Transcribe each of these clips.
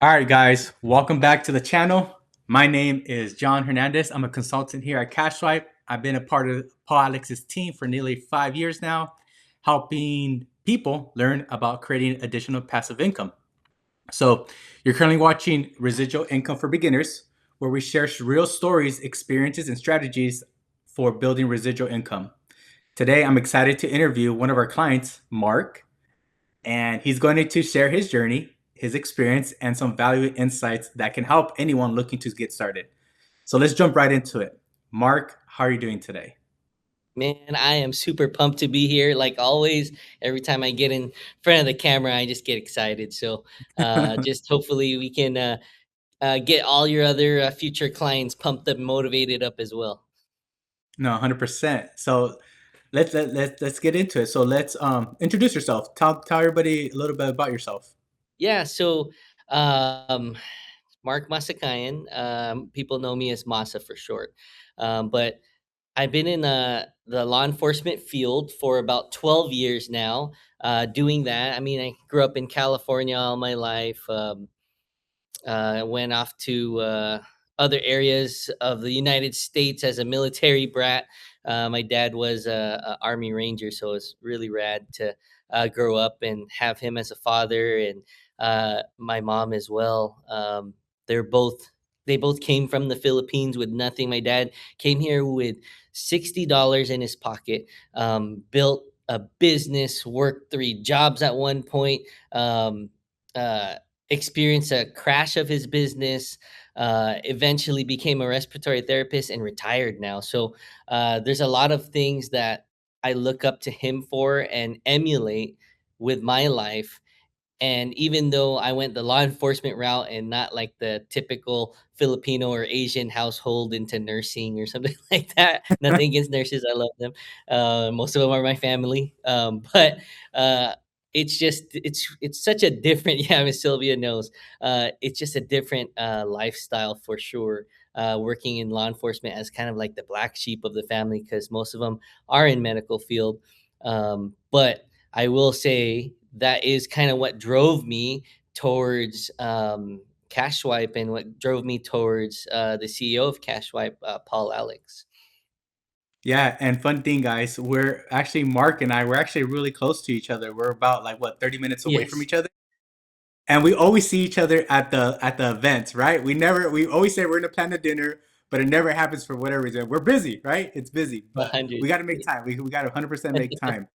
All right, guys, welcome back to the channel. My name is John Hernandez. I'm a consultant here at CashSwipe. I've been a part of Paul Alex's team for nearly 5 years now, helping people learn about creating additional passive income. So, you're currently watching Residual Income for Beginners, where we share real stories, experiences, and strategies for building residual income. Today, I'm excited to interview one of our clients, Mark, and he's going to share his journey, his experience, and some valuable insights that can help anyone looking to get started. So let's jump right into it. Mark, how are you doing today? Man, I am super pumped to be here. Like always, every time I get in front of the camera, I just get excited. So, just hopefully we can get all your other future clients pumped up, motivated up as well. No, 100%. So let's get into it. So let's introduce yourself. Tell everybody a little bit about yourself. Yeah. So, um, Mark Masakayan. People know me as Masa for short. But I've been in the law enforcement field for about 12 years now, doing that. I mean, I grew up in California all my life. Went off to other areas of the United States as a military brat. My dad was a Army Ranger, so it was really rad to grow up and have him as a father, and my mom as well. They're both they both came from the Philippines with nothing. My dad came here with $60 in his pocket, built a business, worked three jobs at one point. Um, uh, Experienced a crash of his business, eventually became a respiratory therapist and retired now. So there's a lot of things that I look up to him for and emulate with my life. And even though I went the law enforcement route and not like the typical Filipino or Asian household into nursing or something like that, nothing against nurses, I love them. Most of them are my family. But it's just it's such a different yeah, Miss Sylvia knows. It's just a different lifestyle for sure. Working in law enforcement as kind of like the black sheep of the family because most of them are in medical field. But I will say that is kind of what drove me towards CashSwipe and what drove me towards the CEO of CashSwipe, Paul Alex. Yeah, and fun thing, guys, we're actually Mark and we're actually really close to each other. We're about like what 30 minutes away from Yes, each other. And we always see each other at the events, right? We always say we're gonna plan a dinner, but it never happens for whatever reason. We're busy, right? It's busy, a but hundred. we got to make time. We got to 100% make time.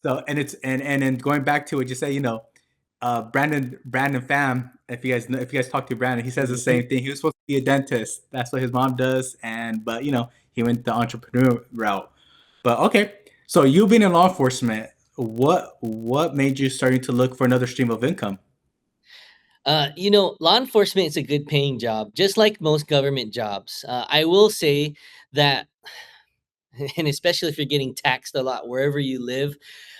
So and it's and then going back to what you say, Brandon Pham. If you guys talk to Brandon, he says the Mhm. same thing. He was supposed to be a dentist. That's what his mom does, and but he went the entrepreneur route. But okay, so you being in law enforcement, what made you starting to look for another stream of income? Law enforcement is a good paying job, just like most government jobs. I will say that, and especially if you're getting taxed a lot wherever you live,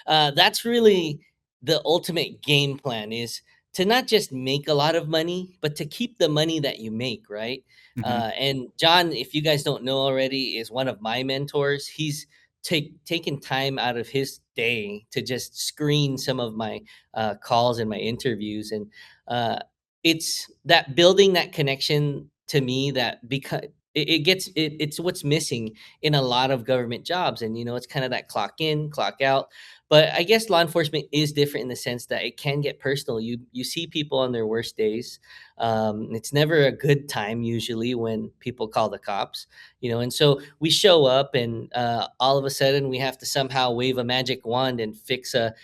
that's really the ultimate game plan is to not just make a lot of money, but to keep the money that you make, right? Hmm. And John, if you guys don't know already, is one of my mentors. He's taken time out of his day to just screen some of my calls and my interviews, and uh, it's that building that connection to me that because it's what's missing in a lot of government jobs. And it's kind of that clock in clock out, but I guess law enforcement is different in the sense that it can get personal. You see people on their worst days. It's never a good time usually when people call the cops, and so we show up and all of a sudden we have to somehow wave a magic wand and fix a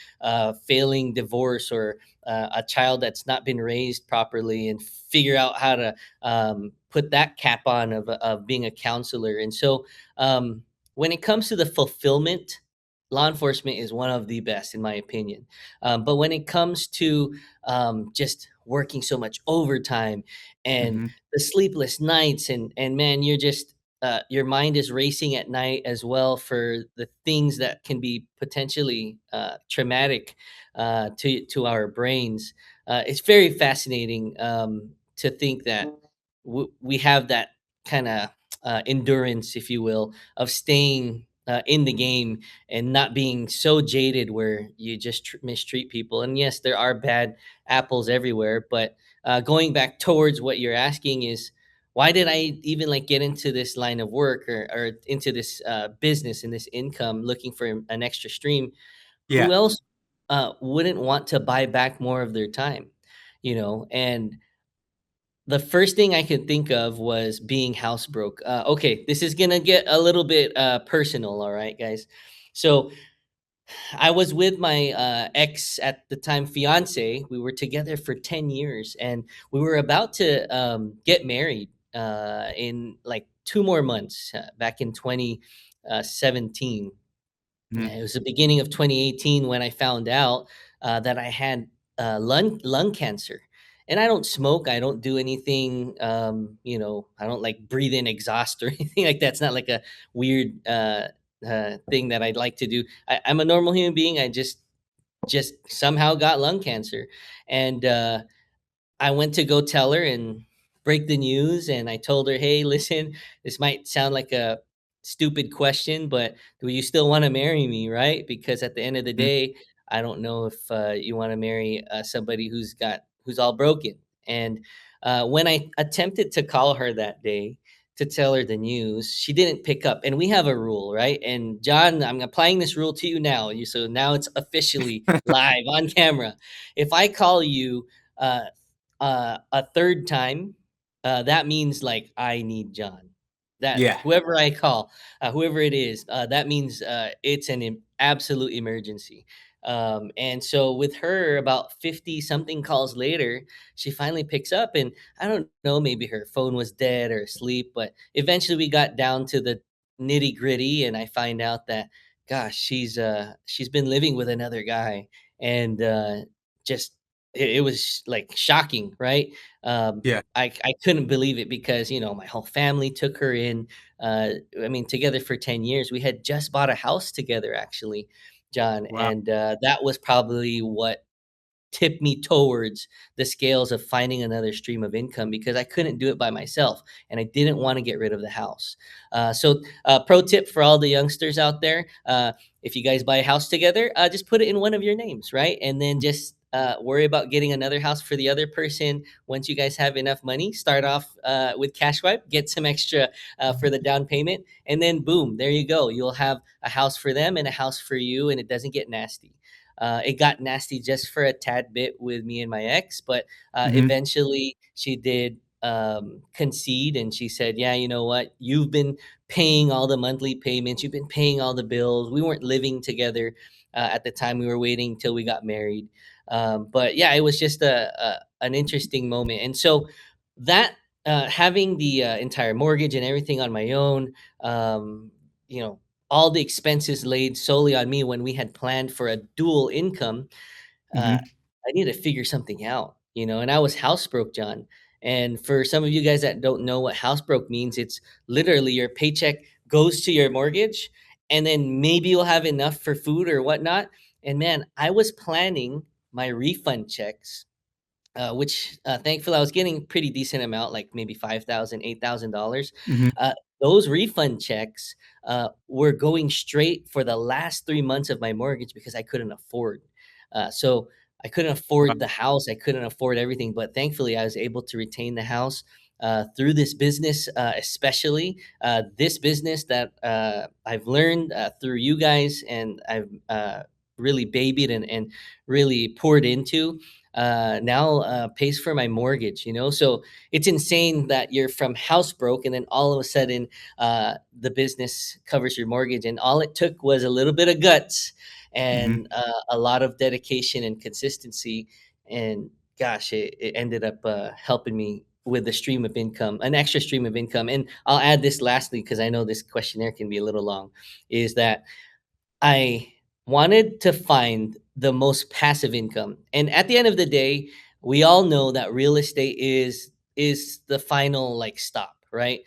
failing divorce or a child that's not been raised properly and figure out how to put that cap on of being a counselor. And so, when it comes to the fulfillment, law enforcement is one of the best, in my opinion. But when it comes to just working so much overtime and Hmm. the sleepless nights, and man, you're just your mind is racing at night as well for the things that can be potentially traumatic to our brains. It's very fascinating to think that we have that kind of endurance, if you will, of staying in the game and not being so jaded where you just mistreat people. And yes, there are bad apples everywhere, but going back towards what you're asking is, why did I even like get into this line of work, or into this business and this income, looking for an extra stream? Who Yeah. else wouldn't want to buy back more of their time? And the first thing I could think of was being housebroke. Okay, this is gonna get a little bit personal, all right, guys. So I was with my ex at the time, fiance. We were together for 10 years, and we were about to get married in like 2 more months, back in 2017. Mhm. It was the beginning of 2018 when I found out that I had lung cancer. And I don't smoke. I don't do anything. I don't like breathe in exhaust or anything like that. It's not like a weird thing that I'd like to do. I'm a normal human being. I just somehow got lung cancer, and I went to go tell her and break the news, and I told her, "Hey, listen, this might sound like a stupid question, but do you still want to marry me, right? Because at the end of the Mhm. day, I don't know if you want to marry somebody who's all broken." And when I attempted to call her that day to tell her the news, she didn't pick up. And we have a rule, right? And John, I'm applying this rule to you now. So now it's officially live on camera. If I call you uh, a third time, that means like I need John. That Yeah. whoever I call, whoever it is, that means it's an absolute emergency. And so with her, about 50 something calls later, she finally picks up, and I don't know, maybe her phone was dead or asleep, but eventually we got down to the nitty gritty, and I find out that, gosh, she's been living with another guy, and just it was like shocking, right? Yeah. I couldn't believe it because my whole family took her in. I mean, together for 10 years, we had just bought a house together, actually, John, Wow. and that was probably what tipped me towards the scales of finding another stream of income, because I couldn't do it by myself, and I didn't want to get rid of the house. Pro tip for all the youngsters out there: if you guys buy a house together, just put it in one of your names, right? And then just worry about getting another house for the other person once you guys have enough money. Start off with CashSwipe, get some extra for the down payment, and then boom, there you go. You'll have a house for them and a house for you, and it doesn't get nasty. It got nasty just for a tad bit with me and my ex, but Mhm. eventually she did concede, and she said, "Yeah, you know what? You've been paying all the monthly payments. You've been paying all the bills. We weren't living together at the time. We were waiting till we got married." But yeah, it was just an interesting moment, and so that having the entire mortgage and everything on my own, um, you know, all the expenses laid solely on me when we had planned for a dual income, uh, Mhm. I need to figure something out, and I was housebroke, John. And for some of you guys that don't know what housebroke means, it's literally your paycheck goes to your mortgage, and then maybe you'll have enough for food or whatnot. And man, I was planning my refund checks, which thankfully I was getting pretty decent amount, like maybe $5,000, $8,000. Mhm. Uh, those refund checks were going straight for the last 3 months of my mortgage because I couldn't afford. So I couldn't Wow. afford the house. I couldn't afford everything, but thankfully I was able to retain the house through this business, especially this business that I've learned through you guys, and I've really babied and really poured into now pays for my mortgage, so it's insane that you're from house broke, and then all of a sudden the business covers your mortgage, and all it took was a little bit of guts Mhm. and a lot of dedication and consistency, and gosh, it ended up helping me with the stream of income, an extra stream of income. And I'll add this lastly, because I know this questionnaire can be a little long, is that I wanted to find the most passive income. And at the end of the day, we all know that real estate is the final like stop, right?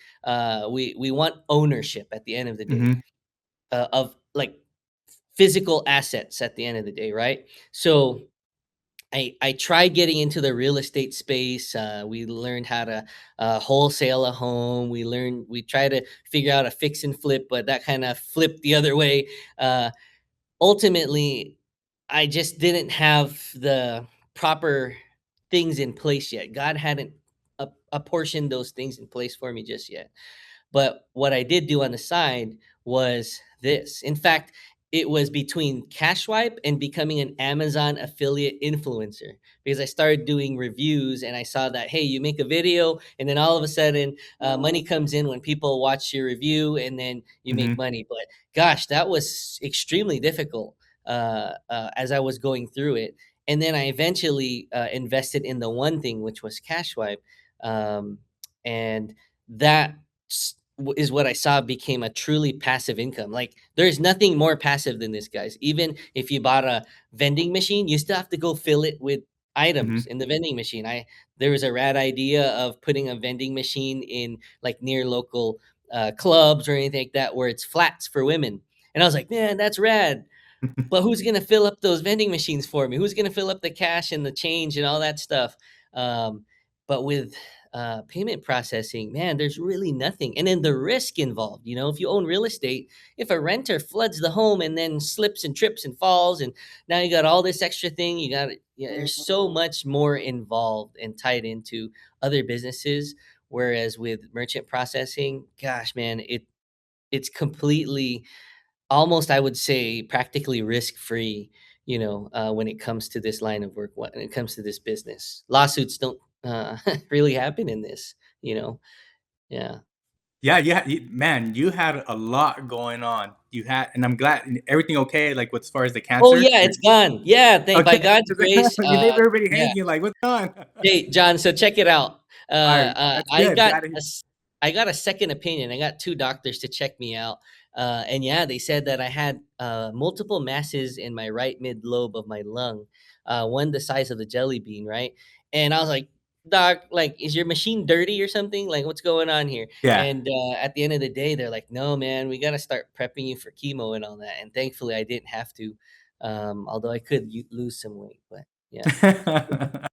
We want ownership at the end of the day, Mhm. of like physical assets at the end of the day, right? So I tried getting into the real estate space. We learned how to wholesale a home. We try to figure out a fix and flip, but that kind of flipped the other way. Ultimately, I just didn't have the proper things in place yet. God hadn't apportioned those things in place for me just yet. But what I did do on the side was this. In fact, it was between CashSwipe and becoming an Amazon affiliate influencer, because I started doing reviews and I saw that, hey, you make a video and then all of a sudden money comes in when people watch your review and then you make Hmm. money. But gosh, that was extremely difficult as I was going through it. And then I eventually invested in the one thing, which was CashSwipe. Um, and that is what I saw became a truly passive income. Like there's nothing more passive than this, guys. Even if you bought a vending machine, you still have to go fill it with items Hmm. in the vending machine. There was a rad idea of putting a vending machine in like near local clubs or anything like that where it's flats for women. And I was like, man, that's rad. But who's gonna fill up those vending machines for me? Who's gonna fill up the cash and the change and all that stuff? Um, but with payment processing, man, there's really nothing. And then the risk involved. You know, if you own real estate, if a renter floods the home and then slips and trips and falls, and now you got all this extra thing, you got, yeah, there's so much more involved and tied into other businesses. Whereas with merchant processing, gosh, man, it's completely, almost, I would say, practically risk-free, when it comes to this line of work, when it comes to this business. Lawsuits don't, really happen in this, you know? Yeah. Yeah, man, you had a lot going on. You had, and I'm glad everything okay. Like, with as far as the Oh, cancer. yeah, it's gone. Yeah, thank by Okay, God's grace, you leave everybody yeah. hanging. Like, what's going on? Hey, John, so check it out. All right, that's good. I got a second opinion. I got 2 doctors to check me out, and yeah, they said that I had, multiple masses in my right mid lobe of my lung, one the size of the jelly bean, right? And I was like, "Doc, like, is your machine dirty or something? Like, what's going on here?" Yeah. And, at the end of the day, they're like, "No, man, we gotta start prepping you for chemo and all that," and thankfully, I didn't have to, although I could lose some weight, but yeah.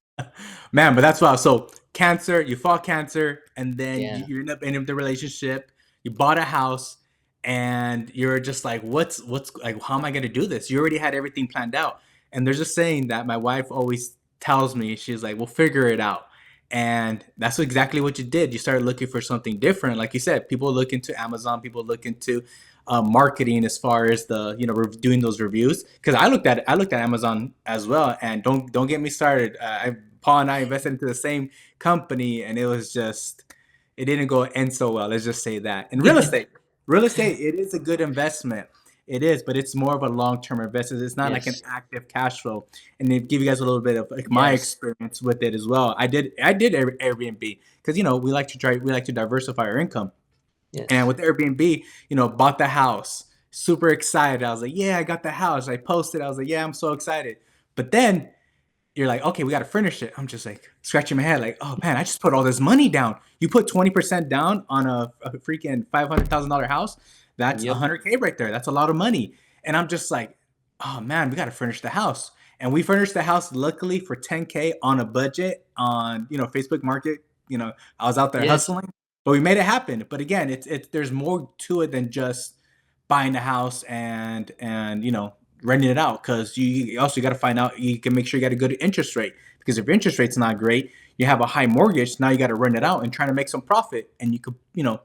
Man, but that's wow. So cancer, you fought cancer, and then Yeah. you end up in the relationship. You bought a house, and you're just like, what's like? How am I going to do this? You already had everything planned out. And there's a saying that my wife always tells me. She's like, "We'll figure it out." And that's exactly what you did. You started looking for something different. Like you said, people look into Amazon, people look into marketing as far as the doing those reviews. Because I looked at Amazon as well, and don't get me started. Paul and I invested into the same company, and it didn't go end so well. Let's just say that. And real estate, it is a good investment. It is, but it's more of a long-term investment. It's not like an Yes. active cash flow. And to give you guys a little bit of like my Yes. experience with it as well. I did Airbnb because we like to diversify our income. And Yes. with Airbnb, bought the house, super excited. I was like, yeah, I got the house. I posted. I was like, yeah, I'm so excited. But then you're like, okay, we got to furnish it. I'm just like scratching my head, like, oh man, I just put all this money down. You put 20% down on a freaking $500,000 house. That's Yep. 100K right there. That's a lot of money. And I'm just like, oh man, we got to furnish the house. And we furnished the house luckily for 10K on a budget on, Facebook Market. I was out there Yes. hustling, but we made it happen. But again, it's there's more to it than just buying the house and renting it out, because you also got to find out, you can make sure you got a good interest rate, because if your interest rate's not great, you have a high mortgage, now you got to rent it out and trying to make some profit. And you could,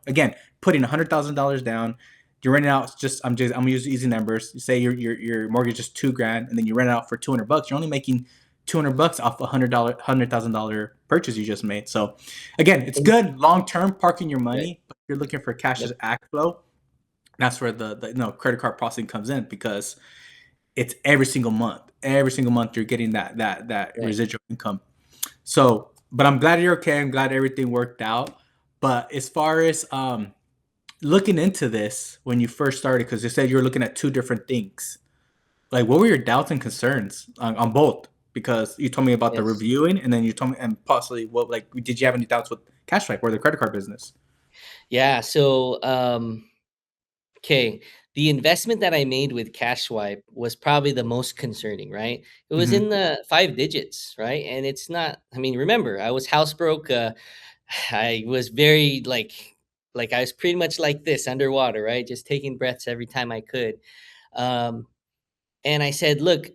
again, putting $100,000 down, you rent it out, I'm gonna use easy numbers. You say your mortgage is 2 grand, and then you rent it out for $200. You're only making $200 off $100,000 purchase you just made. So again, it's And good long term parking your right. money, but if you're looking for cash Yep. as act flow, that's where the credit card processing comes in, because it's every single month. Every single month you're getting that Right. residual income. So, but I'm glad you're okay. I'm glad everything worked out. But as far as looking into this when you first started, because you said you were looking at two different things. Like, what were your doubts and concerns on both? Because you told me about the Yes. reviewing, and then you told me, and possibly what, like, did you have any doubts with CashSwipe or the credit card business? Yeah. So, okay, the investment that I made with CashSwipe was probably the most concerning, right? It was Hmm. in the 5 digits, right? And it's not, I mean, remember, I was housebroke, I was very, like, I was pretty much like this underwater, right? Just taking breaths every time I could, um, and I said, "Look,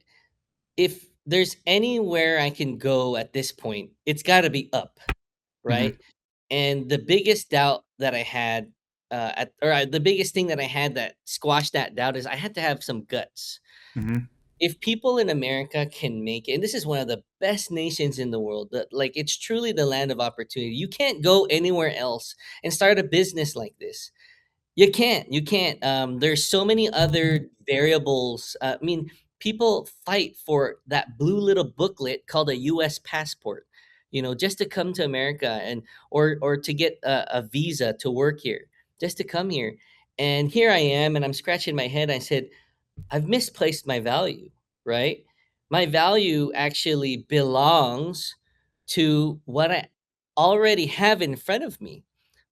if there's anywhere I can go at this point, it's got to be up, Mhm. right? And the biggest doubt that I had, the biggest thing that I had that squashed that doubt is I had to have some guts. Mhm. If people in America can make it, and this is one of the best nations in the world, that like it's truly the land of opportunity. You can't go anywhere else and start a business like this. You can't. There's so many other variables. I mean, people fight for that blue little booklet called a U.S. passport, just to come to America and or to get a visa to work here, just to come here. And here I am, and I'm scratching my head. I said, I've misplaced my value, right? My value actually belongs to what I already have in front of me.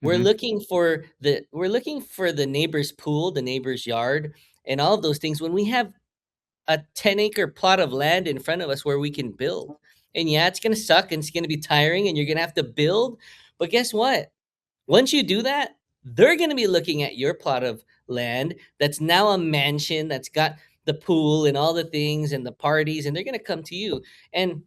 Mhm. We're looking for the neighbor's pool, the neighbor's yard, and all of those things when we have a 10-acre plot of land in front of us where we can build. And yeah, it's going to suck and it's going to be tiring and you're going to have to build, but guess what? Once you do that, they're going to be looking at your plot of land that's now a mansion that's got the pool and all the things and the parties, and they're going to come to you. And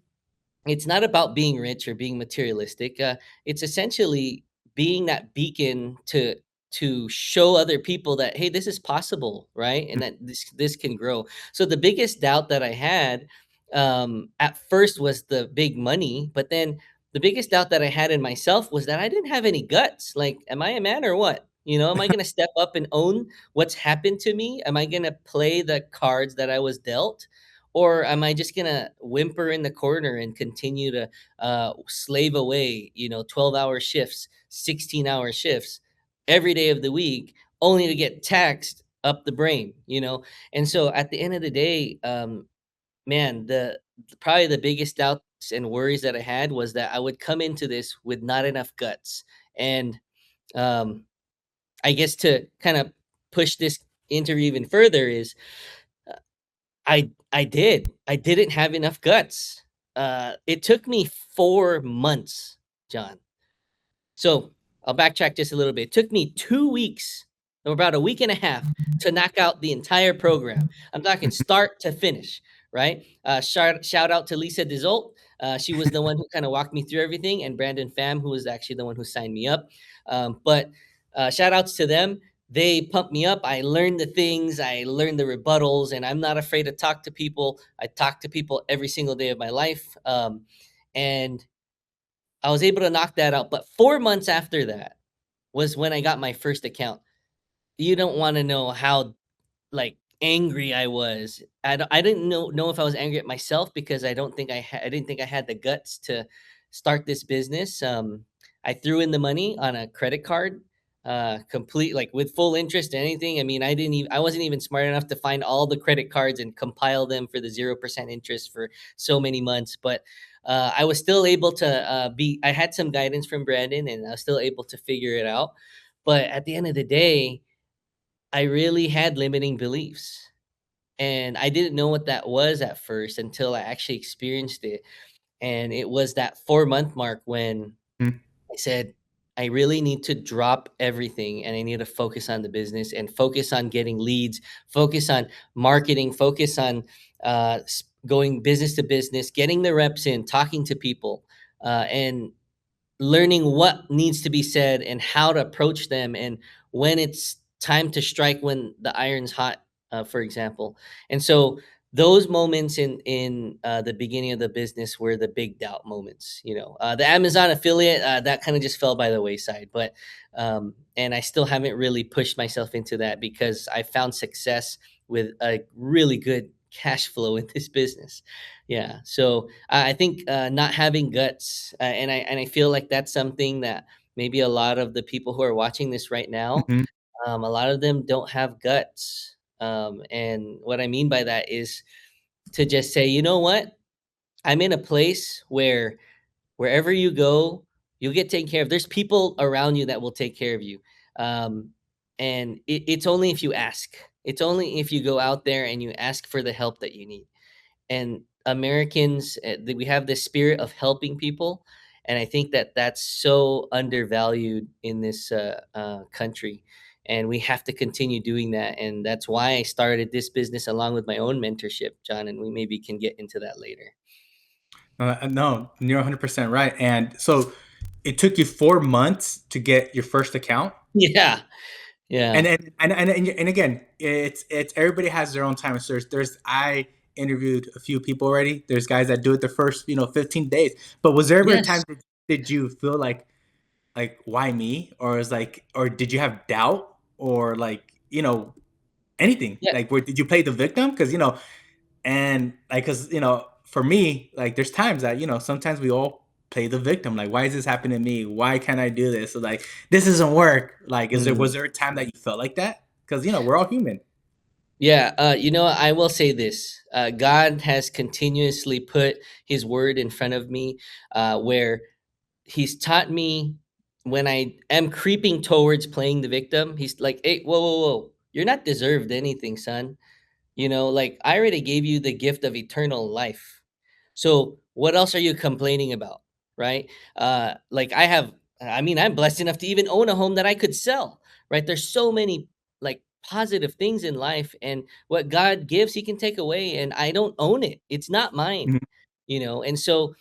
it's not about being rich or being materialistic. It's essentially being that beacon to show other people that hey, this is possible, right? And that this can grow. So the biggest doubt that I had at first was the big money, but then the biggest doubt that I had in myself was that I didn't have any guts. Like, am I a man or what? Am I going to step up and own what's happened to me? Am I going to play the cards that I was dealt? Or am I just gonna whimper in the corner and continue to slave away, 12-hour shifts, 16-hour shifts every day of the week, only to get taxed up the brain? And so at the end of the day, man, probably the biggest doubts and worries that I had was that I would come into this with not enough guts. And um, I guess to kind of push this interview even further is I did. I didn't have enough guts. It took me 4 months, John. So, I'll backtrack just a little bit. It took me 2 weeks, or about a week and a half, to knock out the entire program. I'm talking start to finish, right? Shout out to Lisa Dezolt. She was the one who kind of walked me through everything, and Brandon Pham, who was actually the one who signed me up. But shout outs to them. They pumped me up. I learned the things, I learned the rebuttals, and I'm not afraid to talk to people. I talk to people every single day of my life. And I was able to knock that out. But 4 months after that was when I got my first account. You don't wanna know how, like, angry I was. I didn't know if I was angry at myself because I didn't think I had the guts to start this business. I threw in the money on a credit card, complete like, with full interest and anything. I mean, I wasn't even smart enough to find all the credit cards and compile them for the 0% interest for so many months, but, I was still able to, I had some guidance from Brandon, and I was still able to figure it out, but at the end of the day, I really had limiting beliefs. And I didn't know what that was at first until I actually experienced it. And it was that 4-month mark when Mhm. I said, I really need to drop everything and I need to focus on the business and focus on getting leads, focus on marketing, focus on going business to business, getting the reps in, talking to people, and learning what needs to be said and how to approach them and when it's time to strike when the iron's hot, for example. And so those moments in the beginning of the business were the big doubt moments. The Amazon affiliate, that kind of just fell by the wayside, but and I still haven't really pushed myself into that because I found success with a really good cash flow in this business. Yeah, so I think not having guts, and I feel like that's something that maybe a lot of the people who are watching this right now, Mhm. a lot of them don't have guts. And what I mean by that is to just say, you know what, I'm in a place where wherever you go, you'll get taken care of. There's people around you that will take care of you, um, and it's only if you ask. It's only if you go out there and you ask for the help that you need. And Americans, we have this spirit of helping people, and I think that that's so undervalued in this country. and we have to continue doing that. And that's why I started this business along with my own mentorship, John. And we maybe can get into that later. No, you're 100% right. And so it took you 4 months to get your first account. Yeah, yeah, And again, it's everybody has their own time. So there's I interviewed a few people already. There's guys that do it the first 15 days. But was there ever a time yes, that did you feel like why me, or is like, or did you have doubt, or like anything, yeah. like where did you play the victim? Because and like, because for me, like there's times that sometimes we all play the victim, like why is this happening to me, why can't I do this, so like this doesn't work, like was Mm. there a time that you felt like that? Because we're all human. Yeah, I will say this. God has continuously put his word in front of me, where he's taught me when I am creeping towards playing the victim. He's like, "Hey, whoa, whoa, whoa. You're not deserved anything, son. Like I already gave you the gift of eternal life. So what else are you complaining about? Right? Like I mean, I'm blessed enough to even own a home that I could sell. Right? There's so many like positive things in life, and what God gives, he can take away, and I don't own it. It's not mine, Mhm, and so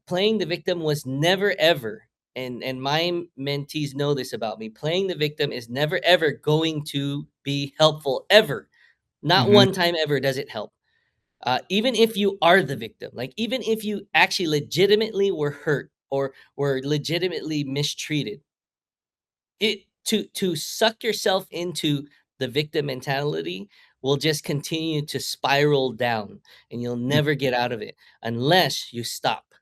playing the victim was never ever, and my mentees know this about me. Playing the victim is never ever going to be helpful ever. Not mhm, one time ever does it help. Even if you are the victim, like even if you actually legitimately were hurt or were legitimately mistreated, it to suck yourself into the victim mentality will just continue to spiral down, and you'll mhm, never get out of it unless you stop,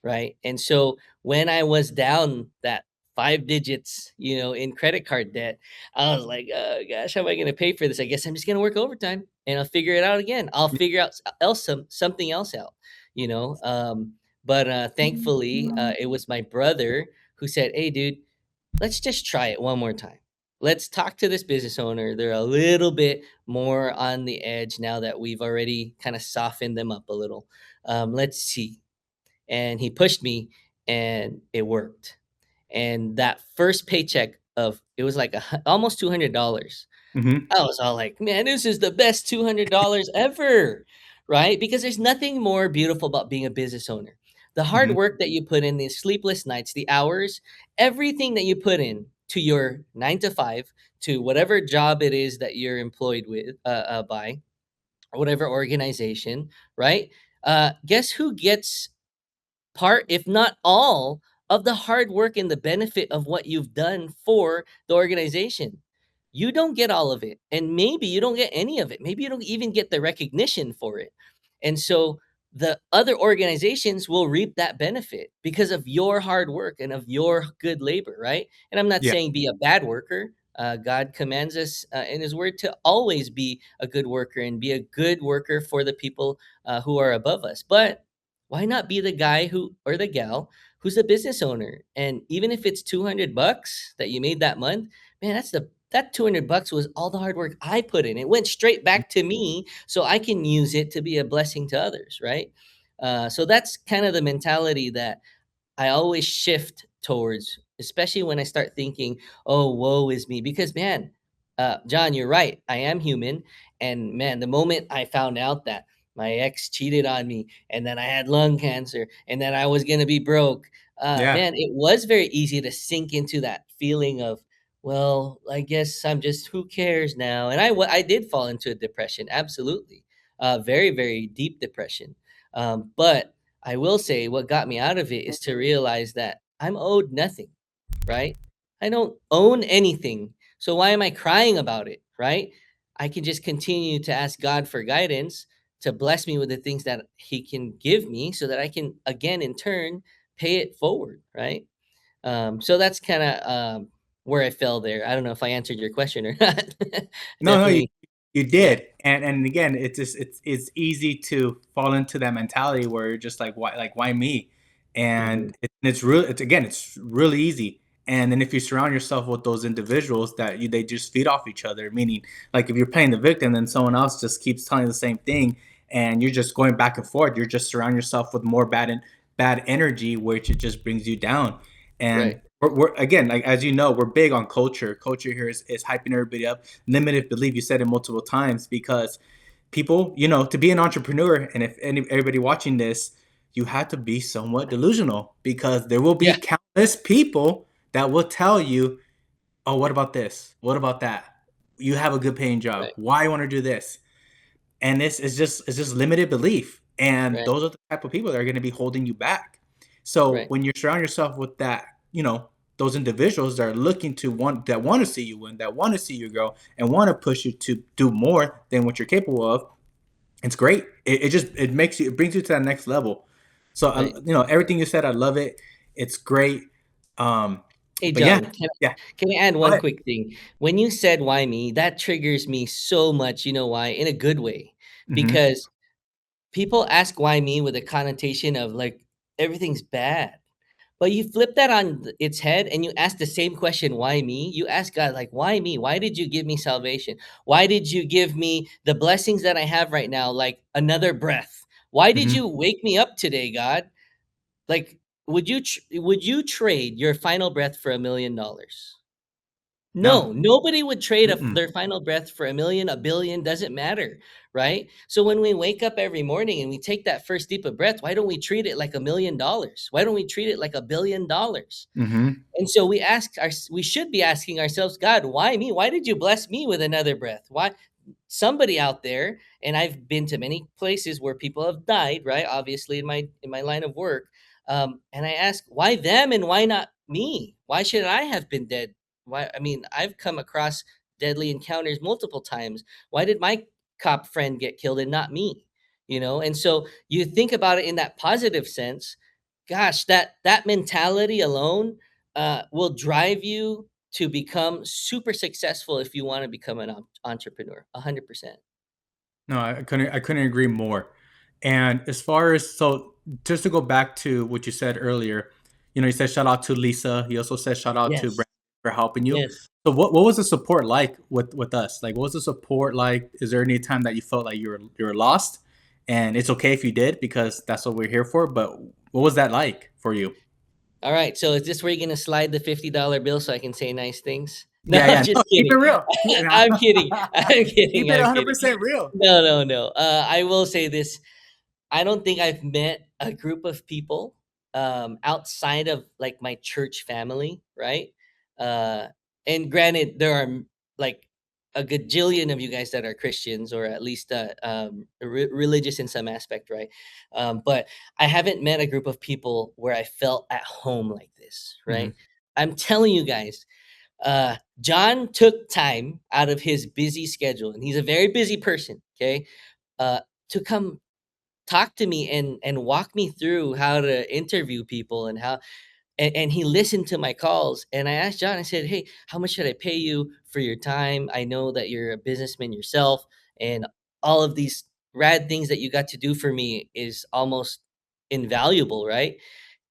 right? And so when I was down that 5 digits, in credit card debt, I was like, oh gosh, how am I going to pay for this? I guess I'm just going to work overtime and I'll figure it out again. I'll figure out something else out, you know but thankfully, it was my brother who said, hey dude, let's just try it one more time. Let's talk to this business owner. They're a little bit more on the edge now that we've already kind of softened them up a little. Let's see. And he pushed me, and it worked. And that first paycheck of it was like almost $200. mhm, I was all like, "Man, this is the best $200 ever." Right? Because there's nothing more beautiful about being a business owner. The hard mhm, work that you put in, the sleepless nights, the hours, everything that you put in to your 9 to 5, to whatever job it is that you're employed with by, or whatever organization, right? Guess who gets part, if not all, of the hard work and the benefit of what you've done for the organization? You don't get all of it. And maybe you don't get any of it. Maybe you don't even get the recognition for it. And so the other organizations will reap that benefit because of your hard work and of your good labor, right? And I'm not yeah, saying be a bad worker. God commands us in His Word to always be a good worker and be a good worker for the people who are above us. But why not be the guy who or the gal who's a business owner? And even if it's $200 that you made that month, man, that $200 was all the hard work I put in. It went straight back to me so I can use it to be a blessing to others, right? So that's kind of the mentality that I always shift towards, especially when I start thinking, "Oh, woe is me." Because man, John, you're right. I am human, and man, the moment I found out that my ex cheated on me, and then I had lung cancer, and then I was gonna be broke, yeah, man, it was very easy to sink into that feeling of, well, I guess I'm just who cares now. And I did fall into a depression, absolutely, very very deep depression, but I will say what got me out of it is to realize that I'm owed nothing, right? I don't own anything. So why am I crying about it, right? I can just continue to ask God for guidance to bless me with the things that He can give me so that I can, again, in turn, pay it forward, right? So that's kind of where I fell there. I don't know if I answered your question or not. no, you Definitely. you Yeah. did. And again, it's easy to fall into that mentality where you're just like why me? Hmm. And it's really, it's really easy. And then if you surround yourself with those individuals that they just feed off each other, meaning like if you're playing the victim, then someone else just keeps telling you the same thing, and you're just going back and forth. You're just surrounding yourself with more bad energy, which it just brings you down. And Right. we're again, like as you know, we're big on culture. Culture here is hyping everybody up. Limited belief. You said it multiple times because people, to be an entrepreneur, and if everybody watching this, you have to be somewhat delusional because there will be Yeah, countless people that will tell you, "Oh, what about this? What about that? You have a good paying job. right, Why you want to do this?" And this is just it's just limited belief, and right, those are the type of people that are going to be holding you back. So right, when you surround yourself with that, those individuals that are looking to want to see you win, that want to see you grow, and want to push you to do more than what you're capable of, it's great. It makes you, it brings you to that next level. So right. everything you said, I love it. It's great. Um, Hey, but yeah, John, yeah. can I add Go one ahead. quick thing? When you said why me, that triggers me so much. You know why? In a good way. Hmm. Because people ask why me with a connotation of like everything's bad. But you flip that on its head and you ask the same question, why me? You ask God, like, why me? Why did you give me salvation? Why did you give me the blessings that I have right now, like another breath? Why did Hmm. you wake me up today, God? Like, would you trade your final breath for $1 million? No. No, nobody would trade Mm-mm. their final breath for a million, a billion, doesn't matter, right? So when we wake up every morning and we take that first deep of breath, why don't we treat it like $1 million? Why don't we treat it like $1 billion? Hmm. And so we should be asking ourselves, God, why me? Why did you bless me with another breath? Why? Somebody out there, and I've been to many places where people have died, right? Obviously, in my line of work, and I ask, why them and why not me? Why should I have been dead? Why? I mean, I've come across deadly encounters multiple times. Why did my cop friend get killed and not me? And so you think about it in that positive sense. Gosh, that mentality alone will drive you to become super successful if you want to become an entrepreneur. 100%. No, I couldn't agree more. And as far as, so just to go back to what you said earlier, you said shout out to Lisa. You also said shout out to Yes. Brandon for helping you. Yes. So what was the support like with us? Like what was the support like? Is there any time that you felt like you were lost? And it's okay if you did because that's what we're here for. But what was that like for you? All right. So is this where you're gonna slide the $50 bill so I can say nice things? No, Yeah, I'm yeah. just No, keep it kidding. real. Keep it, I'm kidding. I'm keep kidding. it I'm kidding. 100% real. No, no, no. I will say this. I don't think I've met a group of people outside of like my church family, right? Uh, and granted, there are like a gajillion of you guys that are Christians or at least religious in some aspect, right? But I haven't met a group of people where I felt at home like this, Hmm. right? I'm telling you guys, John took time out of his busy schedule, and he's a very busy person, okay? Uh, to come talk to me and walk me through how to interview people and how and he listened to my calls. And I asked John, I said, hey, how much should I pay you for your time? I know that you're a businessman yourself, and all of these rad things that you got to do for me is almost invaluable, right?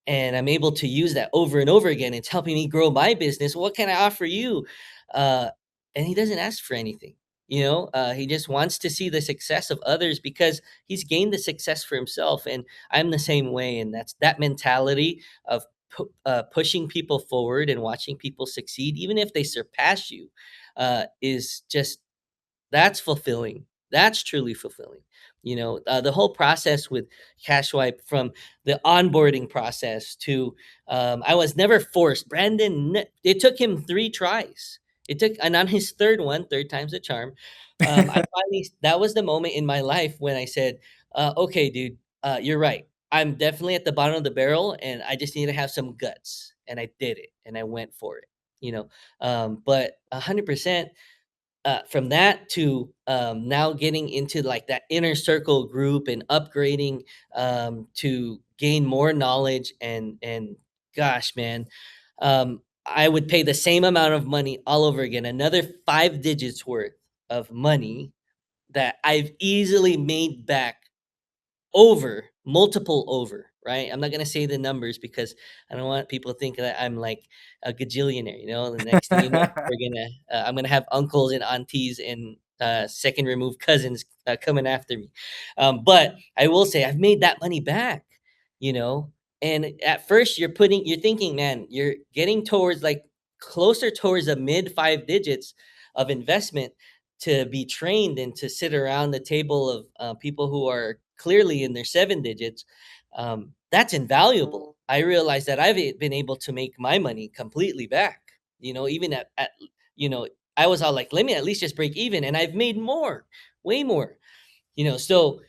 And I'm able to use that over and over again. It's helping me grow my business. What can I offer you? Uh, and he doesn't ask for anything. He just wants to see the success of others because he's gained the success for himself. And I'm the same way. And that's that mentality of pushing people forward and watching people succeed, even if they surpass you, is just that's fulfilling. That's truly fulfilling. The whole process with CashSwipe, from the onboarding process to I was never forced. It took him 3 tries. And on his third time's a charm. I finally that was the moment in my life when I said, "Okay, dude, you're right. I'm definitely at the bottom of the barrel, and I just need to have some guts." And I did it, and I went for it. But 100%, from that to now getting into like that inner circle group and upgrading to gain more knowledge and gosh, man, I would pay the same amount of money all over again, another 5 digits worth of money that I've easily made back over, multiple over, right? I'm not gonna say the numbers because I don't want people to think that I'm like a gajillionaire. The next thing you know, I'm gonna have uncles and aunties and second removed cousins coming after me. But I will say I've made that money back. You know, And at first you're thinking, man, you're getting towards like closer towards the mid five digits of investment to be trained and to sit around the table of people who are clearly in their seven digits. That's invaluable. I realized that I've been able to make my money completely back. Even at you know, I was all like, let me at least just break even, and I've made more, way more. So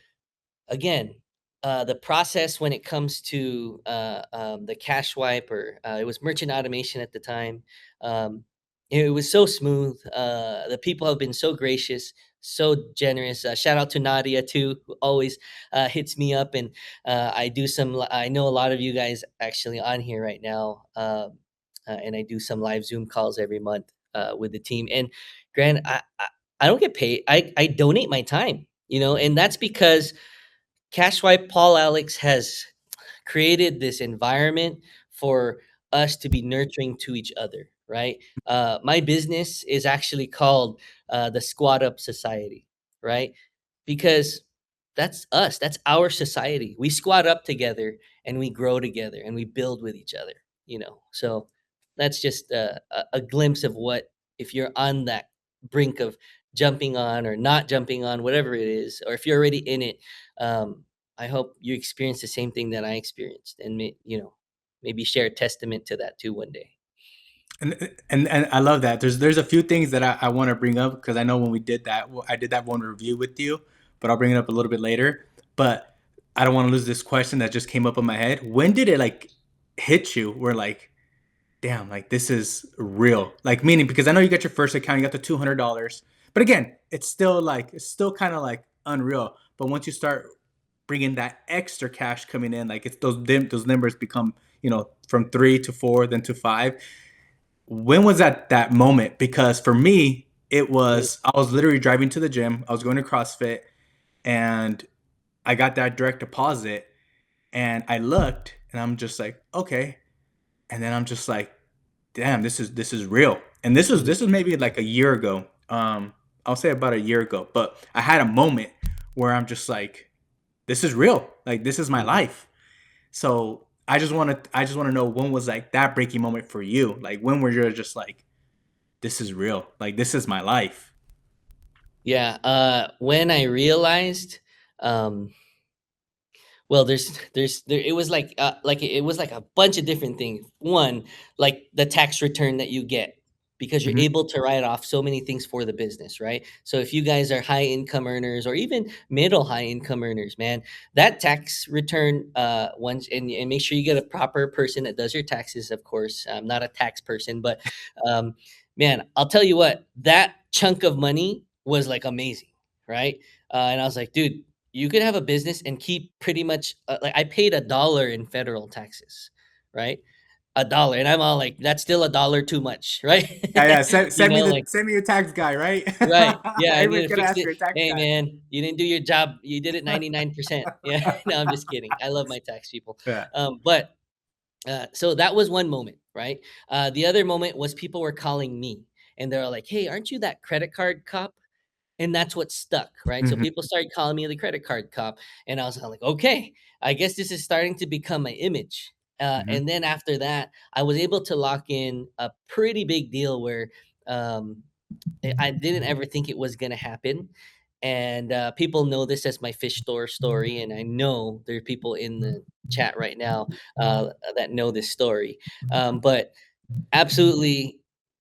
again, the process when it comes to the cash swipe, or it was merchant automation at the time, um, it was so smooth. The people have been so gracious, so generous. Shout out to Nadia too, who always hits me up, and I know a lot of you guys actually on here right now, and I do some live Zoom calls every month with the team. And Grant, I don't get paid. I donate my time, and that's because CashSwipe Paul Alex has created this environment for us to be nurturing to each other, right? My business is actually called the Squad Up Society, right? Because that's us, that's our society. We squat up together and we grow together and we build with each other. So that's just a glimpse of what, if you're on that brink of jumping on or not jumping on, whatever it is, or if you're already in it. I hope you experience the same thing that I experienced, and maybe share a testament to that too one day. And I love that. There's a few things that I want to bring up because I know when we did that, well, I did that one review with you, but I'll bring it up a little bit later. But I don't want to lose this question that just came up in my head. When did it like hit you? Where like, damn, like this is real. Like meaning because I know you got your first account, you got the $200, but again, it's still kind of like unreal. But once you start bringing that extra cash coming in, like it's those numbers become from 3 to 4, then to 5. When was that moment? Because for me, Mm. I was literally driving to the gym. I was going to CrossFit, and I got that direct deposit, and I looked, and I'm just like, okay, and then I'm just like, damn, this is real. And Mhm. this was maybe like a year ago. I'll say about a year ago. But I had a moment where I'm just like, this is real. Like this is my Mhm. life. So I just want to know when was like that breaking moment for you? Like when were you just like, this is real. Like this is my life. Yeah. When I realized, um, well, it was like it was like a bunch of different things. One, like the tax return that you get, because you're Hmm. able to write off so many things for the business, right? So if you guys are high income earners or even middle high income earners, man, that tax return once, and make sure you get a proper person that does your taxes, of course. I'm not a tax person, but um man, I'll tell you what, that chunk of money was like amazing, right? And I was like, dude, you could have a business and keep pretty much like I paid $1 in federal taxes, right? $1, and I'm all like, that's still $1 too much, right? Yeah, yeah. Like, Send me your tax guy, right? right? Yeah, I need Everybody's to gonna fix ask it. for your tax Hey, guy. man, you didn't do your job. You did it 99%. Yeah, no, I'm just kidding. I love my tax people. Yeah. But so that was one moment, right? The other moment was people were calling me, and they're like, "Hey, aren't you that credit card cop?" And that's what stuck, right? So Hmm. people started calling me the credit card cop, and I was kinda like, "Okay, I guess this is starting to become my image." Hmm. And then after that, I was able to lock in a pretty big deal where, um, I didn't ever think it was gonna happen, and, people know this as my fish store story, and I know there are people in the chat right now, that know this story. But absolutely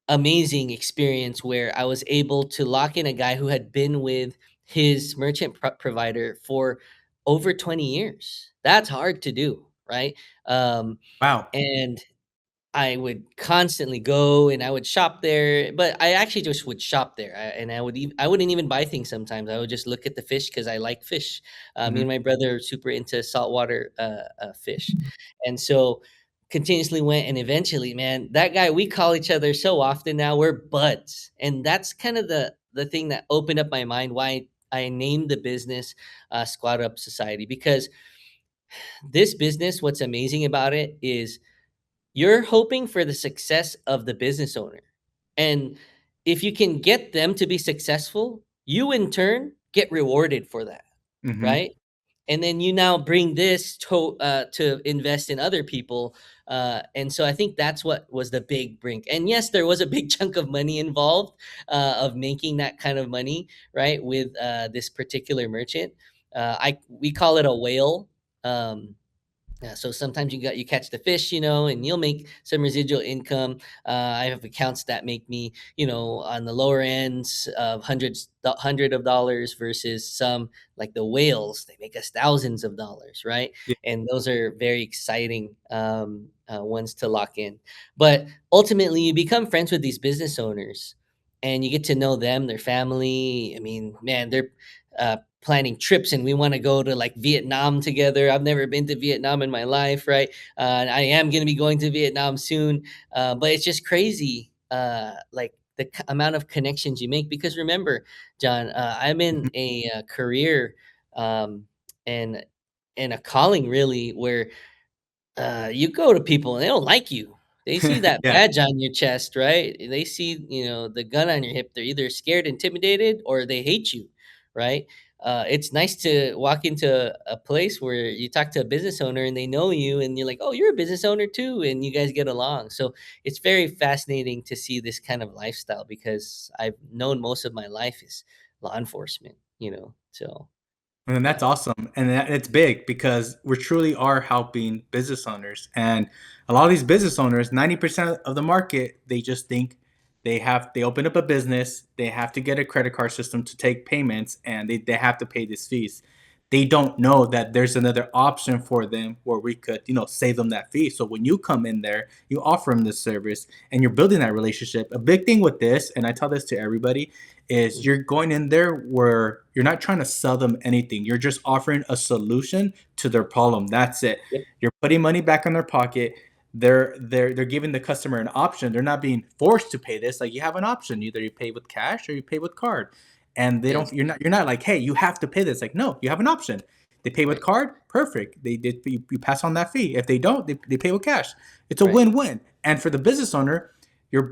amazing experience where I was able to lock in a guy who had been with his merchant provider for over 20 years. That's hard to do, right? Um, Wow. and I would constantly go and I would shop there, but I actually just would shop there, and I wouldn't even buy things sometimes. I would just look at the fish because I like fish. Me Hmm. and my brother are super into saltwater fish, and so continuously went. And eventually, man, that guy, we call each other so often now. We're buds, and that's kind of the thing that opened up my mind why I named the business Squad Up Society, because this business, what's amazing about it is you're hoping for the success of the business owner. And if you can get them to be successful, you in turn get rewarded for that, Hmm. right? and then you now bring this to invest in other people. And so I think that's what was the big brink. And yes, there was a big chunk of money involved, of making that kind of money, right, with this particular merchant. I We call it a whale. Um, yeah, so sometimes you catch the fish, and you'll make some residual income. I have accounts that make me, on the lower ends of hundred of dollars, versus some like the whales, they make us thousands of dollars, right? Yeah. And those are very exciting ones to lock in. But ultimately, you become friends with these business owners, and you get to know them, their family. I mean, man, they're planning trips, and we want to go to like Vietnam together. I've never been to Vietnam in my life, right? And I am going to be going to Vietnam soon. But it's just crazy, like the amount of connections you make. Because remember, John, I'm in Mhm. a career, um, and a calling, really, where you go to people and they don't like you. They see that Yeah. badge on your chest, right? They see, the gun on your hip. They're either scared, intimidated, or they hate you, right? It's nice to walk into a place where you talk to a business owner and they know you, and you're like, oh, you're a business owner too, and you guys get along. So it's very fascinating to see this kind of lifestyle, because I've known most of my life is law enforcement, So And yeah, that's awesome. And it's big because we truly are helping business owners. And a lot of these business owners, 90% of the market, they just think they open up a business, they have to get a credit card system to take payments, and they have to pay these fees. They don't know that there's another option for them where we could, save them that fee. So when you come in there, you offer them this service and you're building that relationship. A big thing with this, and I tell this to everybody, is mm, you're going in there where you're not trying to sell them anything. You're just offering a solution to their problem. That's it. yep, You're putting money back in their pocket. They're giving the customer an option. They're not being forced to pay this. Like, you have an option. Either you pay with cash or you pay with card. And they don't yes, you're not like, hey, you have to pay this. Like, no, you have an option. They pay with right, card, perfect. They did you pass on that fee. If they don't, they pay with cash. It's a right, win-win. And for the business owner,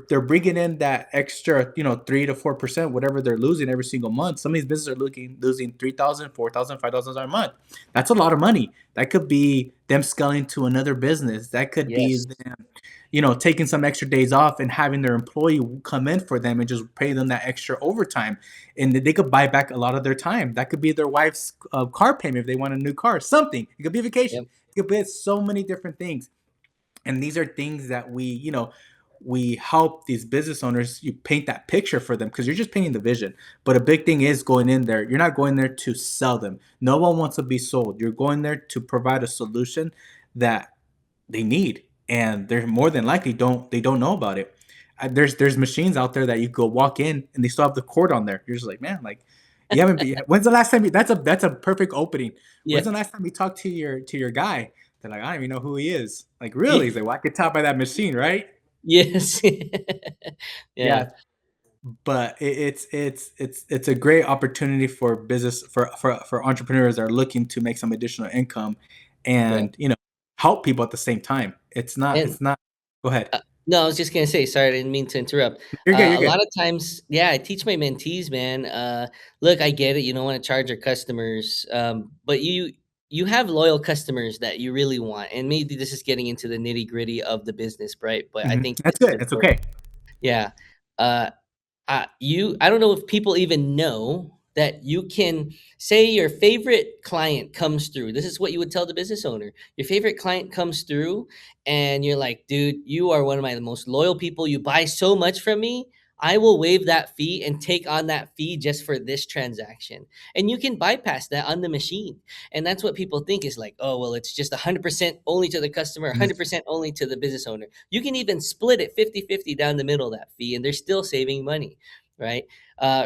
they're bringing in that extra, 3 to 4%, whatever they're losing every single month. Some of these businesses are losing 3,000, 4,000, 5,000 a month. That's a lot of money. That could be them scaling to another business. That could be yes, them, taking some extra days off and having their employee come in for them and just pay them that extra overtime. And they could buy back a lot of their time. That could be their wife's car payment if they want a new car. Something. It could be a vacation. yep, It could be so many different things. And these are things that we help these business owners, you paint that picture for them because you're just painting the vision. But a big thing is going in there, you're not going there to sell them. No one wants to be sold. You're going there to provide a solution that they need, and they're more than likely don't know about it. There's machines out there that you go walk in and they still have the cord on there. You're just like, man, like, you haven't been, when's the last time that's a perfect opening. yeah, When's the last time you talked to your guy? They're like, I don't even know who he is. Like, really? yeah, He's like, well, I could tell by that machine, right? yes, yeah, Yeah, but it's a great opportunity for business for entrepreneurs that are looking to make some additional income, right, and help people at the same time. It's not and it's not Go ahead. no, I was just gonna say, sorry, I didn't mean to interrupt. You're good. You're A good. lot of times, yeah, I teach my mentees, man. Look, I get it. You don't want to charge your customers, but you have loyal customers that you really want, and maybe this is getting into the nitty gritty of the business, right? But I think That's this is good. That's okay. important. Yeah. Uh, I don't know if people even know that you can say your favorite client comes through. This is what you would tell the business owner. Your favorite client comes through, and you're like, dude, you are one of my most loyal people. You buy so much from me. I will waive that fee and take on that fee just for this transaction. And you can bypass that on the machine. And that's what people think is like, oh, well, it's just 100% only to the customer, Mhm. 100% only to the business owner. You can even split it 50-50 down the middle of that fee, and they're still saving money, right?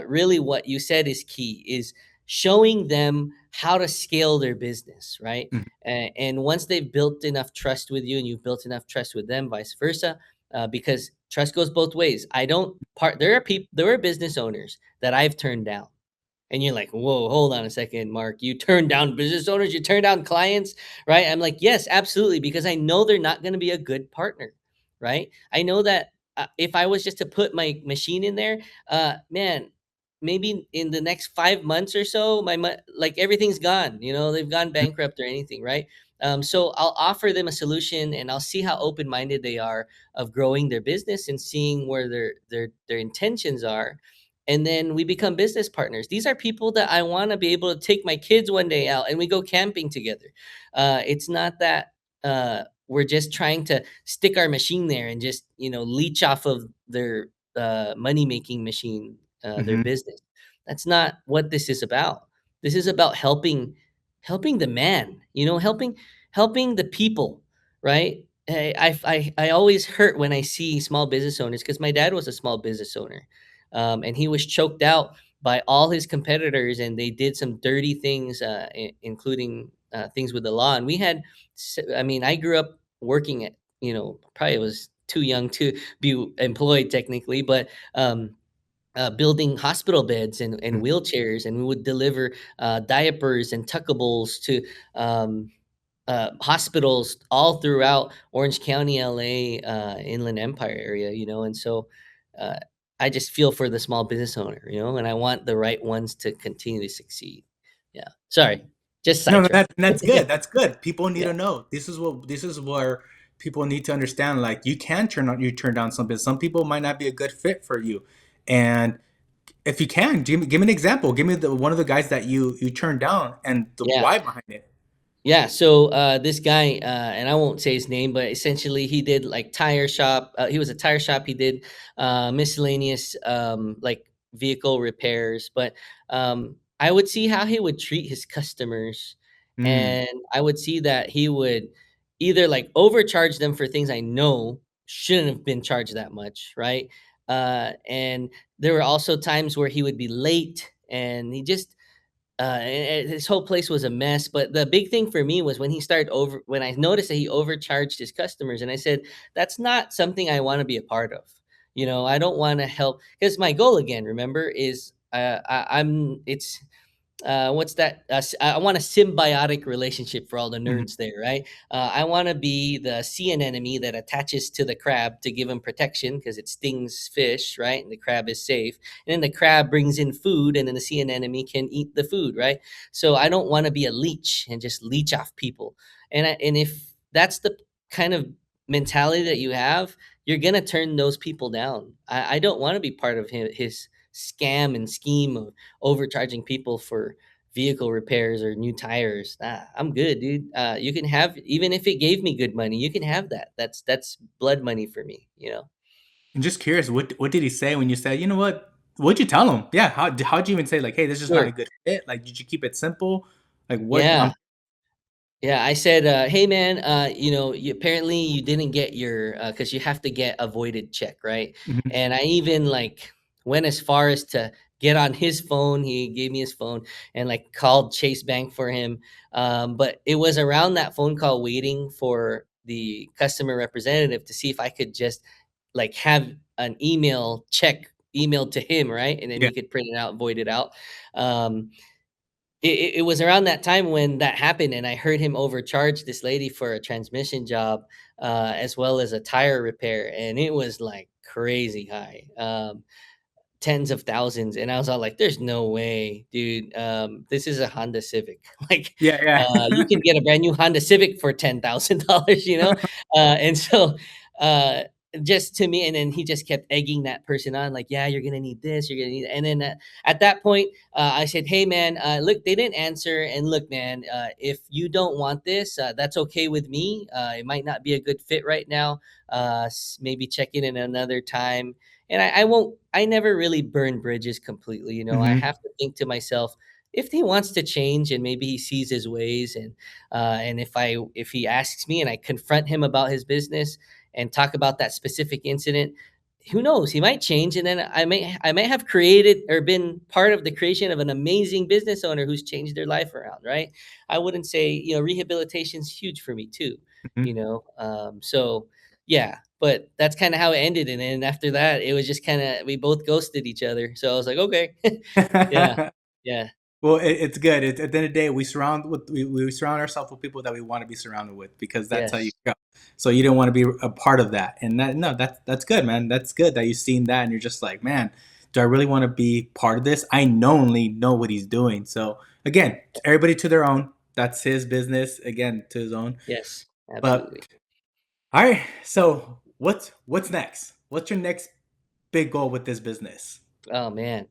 Really, what you said is key, is showing them how to scale their business, right? Mhm. And once they've built enough trust with you and you've built enough trust with them, vice versa, because trust goes both ways. I don't part. There are business owners that I've turned down, and you're like, whoa, hold on a second, Mark. You turn down business owners, you turn down clients, right? I'm like, yes, absolutely, because I know they're not going to be a good partner, right? I know that if I was just to put my machine in there, man, maybe in the next 5 months or so, like everything's gone. They've gone bankrupt or anything, right? So I'll offer them a solution, and I'll see how open minded they are of growing their business and seeing where their intentions are. And then we become business partners. These are people that I want to be able to take my kids one day out and we go camping together. It's not that we're just trying to stick our machine there and just leech off of their money making machine, their Hmm. business. That's not what this is about. This is about helping the man, helping the people, right? I always hurt when I see small business owners, because my dad was a small business owner, and he was choked out by all his competitors, and they did some dirty things, including things with the law. And I mean, I grew up working at, probably was too young to be employed technically, but building hospital beds and wheelchairs, and we would deliver diapers and tuckables to um, hospitals all throughout Orange County, LA, Inland Empire area, and so uh, I just feel for the small business owner, and I want the right ones to continue to succeed. Yeah, sorry, just No, no, sidetrack. that's good. That's good. People need Yeah, to know. This is where people need to understand. Like you turn down some business. Some people might not be a good fit for you, and if you can, give me an example. Give me one of the guys that you turned down and the yeah. why behind it. Yeah, so this guy, and I won't say his name, but essentially he did like tire shop. He was a tire shop. He did miscellaneous like vehicle repairs. But I would see how he would treat his customers, Mm, and I would see that he would either like overcharge them for things I know shouldn't have been charged that much, right? And there were also times where he would be late, and he just his whole place was a mess. But the big thing for me was when I noticed that he overcharged his customers, and I said, "That's not something I want to be a part of." I don't want to help, because my goal, again, remember, is I'm it's what's that? I want a symbiotic relationship for all the mhm. nerds there, right? I want to be the sea anemone that attaches to the crab to give him protection because it stings fish, right? And the crab is safe. And then the crab brings in food, and then the sea anemone can eat the food, right? So I don't want to be a leech and just leech off people. And if that's the kind of mentality that you have, you're gonna turn those people down. I don't want to be part of his scam and scheme of overcharging people for vehicle repairs or new tires. I'm good, dude. You can have, even if it gave me good money, you can have that. That's blood money for me. I'm just curious. What did he say when you said, you know what? What'd you tell him? Yeah. How'd you even say like, hey, this is not a Sure. good fit? Like, did you keep it simple? Like, what? Yeah. Yeah, I said, "Hey, man, apparently you didn't get your, because you have to get a voided check, right?" Mhm. And I even like went as far as to get on his phone. He gave me his phone and like called Chase Bank for him. But it was around that phone call, waiting for the customer representative to see if I could just like have an email check emailed to him, right? And then Yeah. he could print it out, void it out. Um, it was around that time when that happened, and I heard him overcharge this lady for a transmission job, as well as a tire repair, and it was like crazy high, tens of thousands. And I was all like, "There's no way, dude. This is a Honda Civic. Like, Yeah. you can get a brand new Honda Civic for $10,000, you know." And so, uh, just to me, and then he just kept egging that person on, like, "Yeah, you're gonna need this. You're gonna need." And then at that point, I said, "Hey, man, look, they didn't answer, and look, man, if you don't want this, that's okay with me. It might not be a good fit right now. Maybe check in another time." And I won't, I never really burn bridges completely. I Hmm. have to think to myself, if he wants to change and maybe he sees his ways, and if he asks me and I confront him about his business and talk about that specific incident, who knows, he might change, and then I may have created or been part of the creation of an amazing business owner who's changed their life around, right? I wouldn't say, rehabilitation's huge for me too, so yeah, but that's kinda how it ended, and then after that, it was just kinda we both ghosted each other, so I was like, "Okay." Yeah, yeah, Well, it's good. At the end of the day, we surround ourselves with people that we want to be surrounded with because that's how you yes. go. So you don't want to be a part of that, and that no, that's good, man. That's good that you've seen that, and you're just like, man. do I really want to be part of this? I only know what he's doing. So again, everybody to their own. That's his business. Again, to his own. Yes, But absolutely. all right. So what's next? What's your next big goal with this business? Oh man.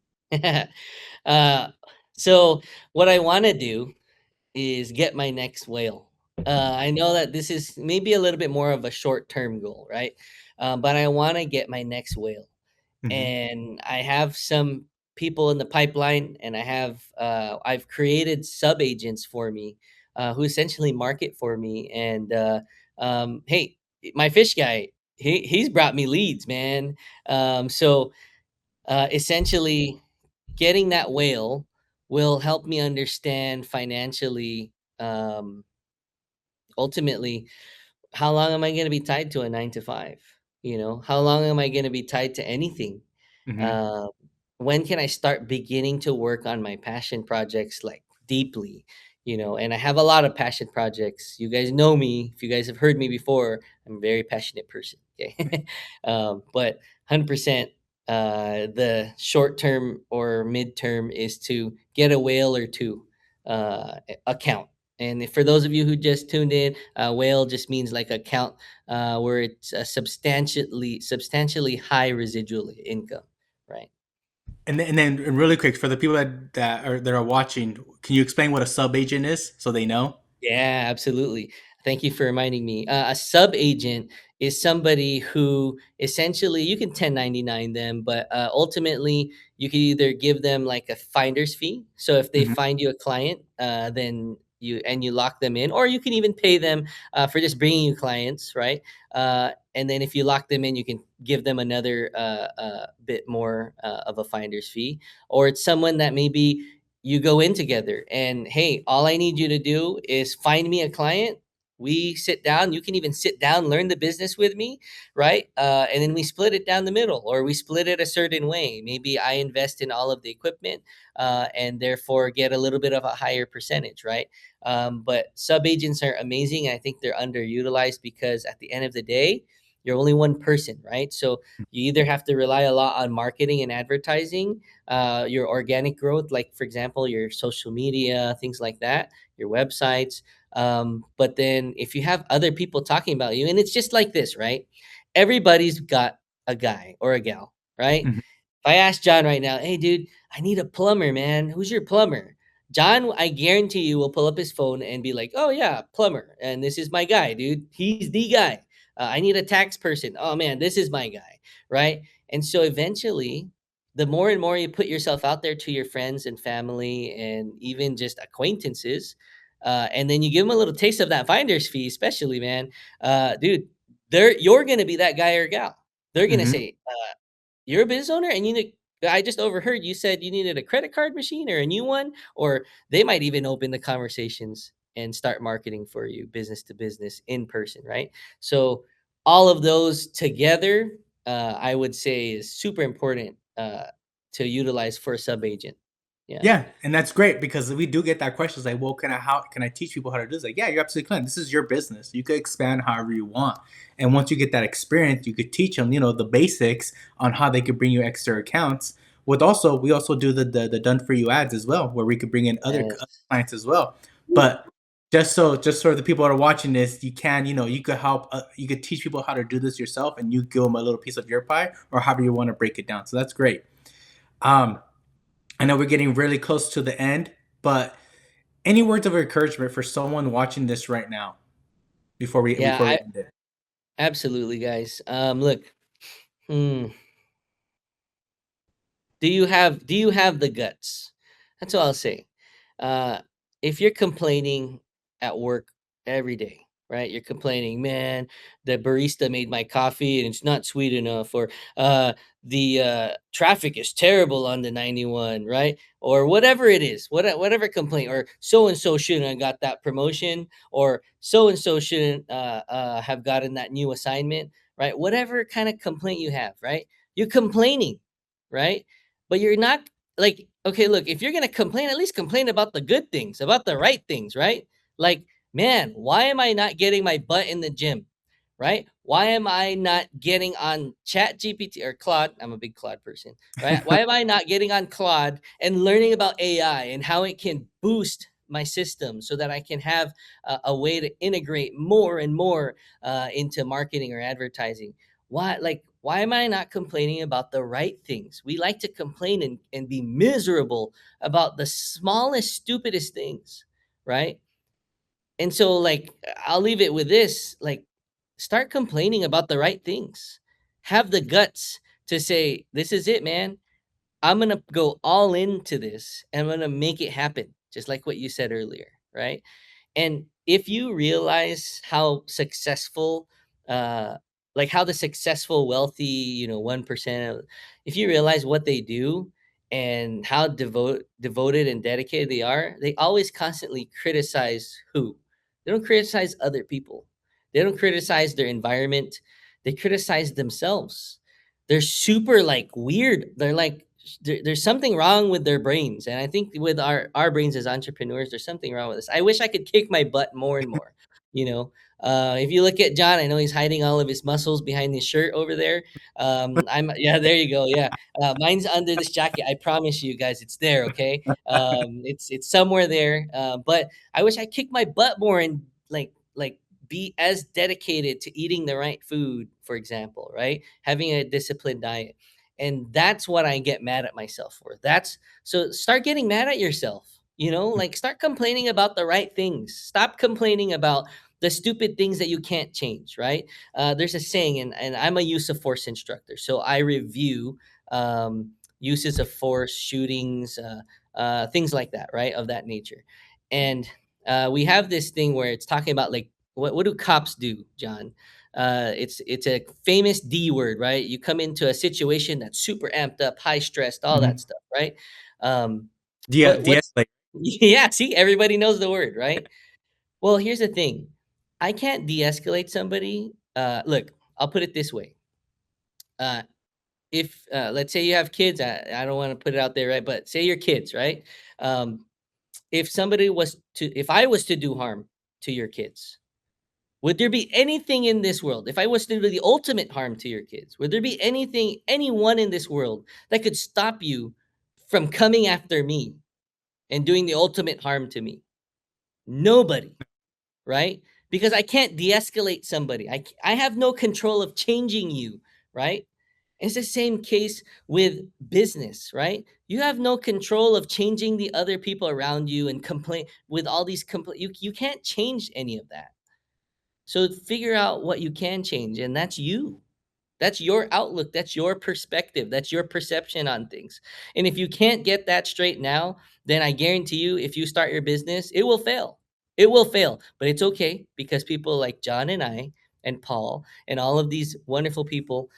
uh, so what I want to do is get my next whale. I know that this is maybe a little bit more of a short term goal, right? But I want to get my next whale, Hmm. and I have some people in the pipeline, and I've created sub agents for me, who essentially market for me. And hey, my fish guy, he's brought me leads, man. Essentially, getting that whale will help me understand financially, um, ultimately, how long am I going to be tied to a 9 to 5? How long am I going to be tied to anything? Hmm. uh, when can I start beginning to work on my passion projects like deeply? And I have a lot of passion projects. You guys know me. If you guys have heard me before, I'm a very passionate person. Okay. But 100%, the short term or midterm is to get a whale or two account. And for those of you who just tuned in, whale just means like account, where it's a substantially high residual income, right? And then really quick for the people that are watching, can you explain what a sub agent is so they know? Yeah, absolutely. Thank you for reminding me. A sub agent is somebody who essentially you can 1099 them, but ultimately you can either give them like a finder's fee. So if they Hmm. find you a client, then you lock them in, or you can even pay them for just bringing you clients, right? And then if you lock them in, you can give them another bit more of a finder's fee. Or it's someone that maybe you go in together, and hey, all I need you to do is find me a client. We sit down. You can even sit down, learn the business with me, right? And then we split it down the middle, or we split it a certain way. Maybe I invest in all of the equipment, and therefore get a little bit of a higher percentage, right? But sub agents are amazing. I think they're underutilized because at the end of the day, you're only one person, right? So you either have to rely a lot on marketing and advertising, your organic growth, like for example, your social media, things like that, your websites. But then if you have other people talking about you, and it's just like this, right? Everybody's got a guy or a gal, right? Hmm. If I ask John right now, hey, dude, I need a plumber, man. Who's your plumber? John, I guarantee you, will pull up his phone and be like, oh, yeah, plumber. And this is my guy, dude. He's the guy. I need a tax person. Oh, man, this is my guy. Right. And so eventually, the more and more you put yourself out there to your friends and family and even just acquaintances, and then you give them a little taste of that finder's fee, especially, man, dude, you're going to be that guy or gal. They're going to Hmm. say, you're a business owner and I just overheard you said you needed a credit card machine or a new one, or they might even open the conversations and start marketing for you business to business in person, right? So all of those together, I would say is super important to utilize for a sub agent. Yeah. Yeah, and that's great because we do get that question. It's like, well, how can I teach people how to do this? Like, yeah, you're absolutely correct. This is your business. You could expand however you want, and once you get that experience, you could teach them, the basics on how they could bring you extra accounts. We also do the done for you ads as well, where we could bring in other Yes. clients as well. But just so the people that are watching this, you could help, you could teach people how to do this yourself, and you give them a little piece of your pie, or however you want to break it down. So that's great. Um, I know we're getting really close to the end, but any words of encouragement for someone watching this right now Yeah, before we end it? absolutely, guys. Look, hmm, do you have the guts? That's all I'll say. Uh, if you're complaining at work every day, right? You're complaining, man, the barista made my coffee and it's not sweet enough, or the traffic is terrible on the 91, right? Or whatever it is, whatever complaint, or so and so shouldn't have got that promotion, or so and so shouldn't have gotten that new assignment, right? Whatever kind of complaint you have, right? You're complaining, right? But you're not like, okay, look, if you're gonna complain, at least complain about the good things, about the right things, right? Like, man, why am I not getting my butt in the gym? right? Why am I not getting on Chat GPT or Claude? I'm a big Claude person, right? Why am I not getting on Claude and learning about AI and how it can boost my system so that I can have a way to integrate more and more into marketing or advertising? Why am I not complaining about the right things? We like to complain and be miserable about the smallest, stupidest things, right? And so, like, I'll leave it with this, like, start complaining about the right things. Have the guts to say, "This is it, man. I'm gonna go all into this, and I'm gonna make it happen," just like what you said earlier, right? And if you realize how successful, uh, like how the successful, wealthy, 1%, if you realize what they do and how devoted and dedicated they always constantly criticize who? They don't criticize other people. They don't criticize their environment. They criticize themselves. They're super like weird. They're like there's something wrong with their brains, and I think with our brains as entrepreneurs there's something wrong with this. I wish I could kick my butt more and more, you know if you look at John, I know he's hiding all of his muscles behind his shirt over there. I'm Yeah, there you go. Yeah, mine's under this jacket. I promise you guys it's there. Okay, it's somewhere there. But I wish I kicked my butt more and like be as dedicated to eating the right food, for example, right? Having a disciplined diet. And that's what I get mad at myself for. That's So start getting mad at yourself. Like, start complaining about the right things. Stop complaining about the stupid things that you can't change, right? There's a saying, and I'm a use of force instructor, so I review uses of force, shootings, things like that, right? Of that nature. And we have this thing where it's talking about, like, what do cops do, John? It's a famous D word, right? You come into a situation that's super amped up, high stressed, all that Mhm. stuff, right? Um, what's De-escalate. Yeah, see, everybody knows the word, right? Well, here's the thing. I can't de-escalate somebody. Look, I'll put it this way. Uh, if Let's say you have kids, I don't want to put it out there, right? But say your kids, right? Um, if I was to do harm to your kids, would there be anything in this world, if I was to do the ultimate harm to your kids, would there be anyone in this world that could stop you from coming after me and doing the ultimate harm to me? Nobody, right? Because I can't de-escalate somebody. I have no control of changing you, right? It's the same case with business, right? You have no control of changing the other people around you and complain with all these complaint. You can't change any of that. So figure out what you can change, and that's you. That's your outlook, that's your perspective, that's your perception on things. And if you can't get that straight now, then I guarantee you, if you start your business, it will fail. It will fail, but it's okay, because people like John and I and Paul and all of these wonderful people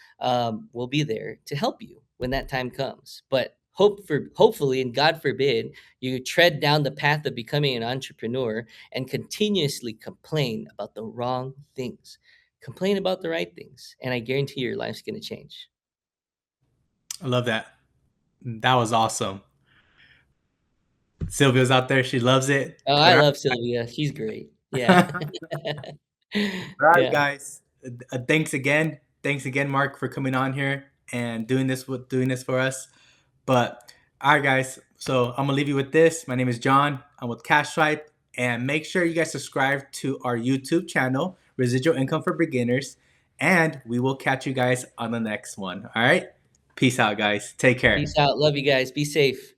will be there to help you when that time comes. But hopefully, and God forbid, you tread down the path of becoming an entrepreneur and continuously complain about the wrong things. Complain about the right things, and I guarantee your life's gonna change. I love that. That was awesome. Sylvia's out there. She loves it. Oh, But I all love Sylvia. She's great. Yeah. right, all right Yeah. guys. Thanks again. Thanks again, Mark, for coming on here and doing this for us. But all right, guys. So I'm gonna leave you with this. My name is John. I'm with CashSwipe, and make sure you guys subscribe to our YouTube channel, Residual Income for Beginners, and we will catch you guys on the next one. All right. Peace out, guys. Take care. Peace out. Love you guys. Be safe.